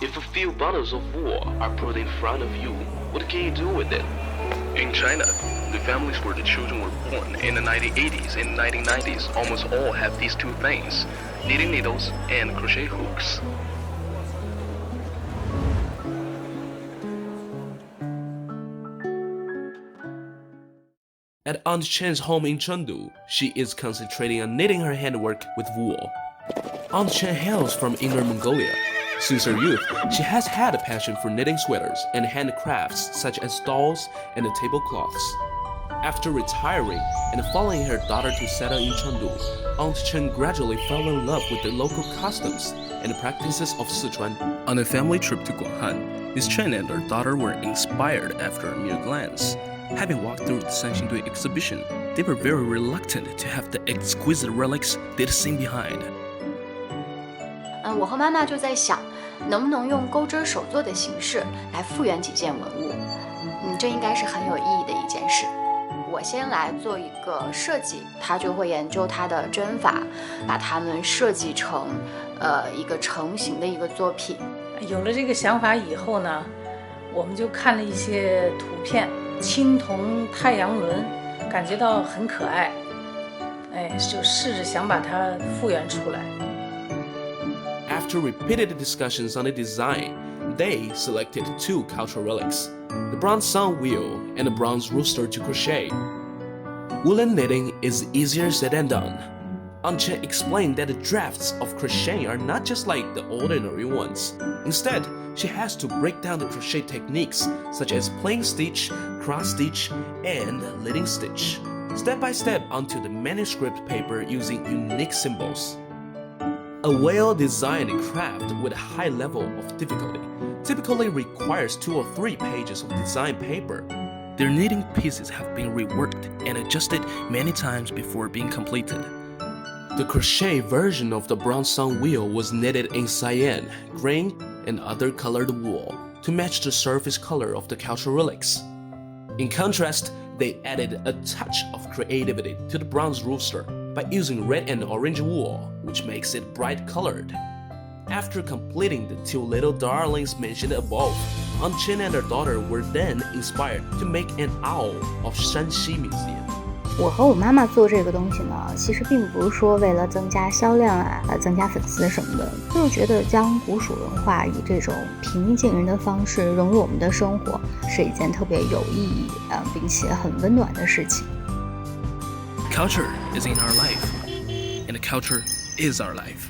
If a few bottles of wool are put in front of you, what can you do with it? In China, the families where the children were born in the 1980s and 1990s almost all have these two things, knitting needles and crochet hooks. At Aunt Chen's home in Chengdu, she is concentrating on knitting her handwork with wool. Aunt Chen hails from Inner Mongolia. Since her youth, she has had a passion for knitting sweaters and handcrafts such as dolls and tablecloths. After retiring and following her daughter to settle in Chengdu, Aunt Chen gradually fell in love with the local customs and practices of Sichuan. On a family trip to Guanghan, Miss Chen and her daughter were inspired after a mere glance. Having walked through the Sanxingdui exhibition, they were very reluctant to have the exquisite relics they'd seen behind. 我和妈妈就在想，能不能用钩针手作的形式来复原几件文物？这应该是很有意义的一件事。我先来做一个设计，她就会研究它的针法，把它们设计成一个成型的一个作品。有了这个想法以后呢，我们就看了一些图片，青铜太阳轮，感觉到很可爱，就试着想把它复原出来。After repeated discussions on the design, they selected two cultural relics, the bronze sun wheel and the bronze rooster to crochet. Woolen knitting is easier said than done. Aunt Chen explained that the drafts of crocheting are not just like the ordinary ones. Instead, she has to break down the crochet techniques such as plain stitch, cross stitch, and leading stitch, step by step onto the manuscript paper using unique symbols. A well-designed craft with a high level of difficulty typically requires 2 or 3 pages of design paper. Their knitting pieces have been reworked and adjusted many times before being completed. The crochet version of the bronze sun wheel was knitted in cyan, green, and other colored wool to match the surface color of the cultural relics. In contrast, they added a touch of creativity to the bronze rooster by using red and orange wool, which makes it bright colored. After completing the 2 little darlings mentioned above, Aunt Chen and her daughter were then inspired to make an owl of Shanxi Museum. 我和我妈妈做这个东西呢，其实并不是说为了增加销量啊，增加粉丝什么的，就是觉得将古蜀文化以这种平易近人的方式融入我们的生活，是一件特别有意义并且很温暖的事情。Culture is in our life, and culture is our life.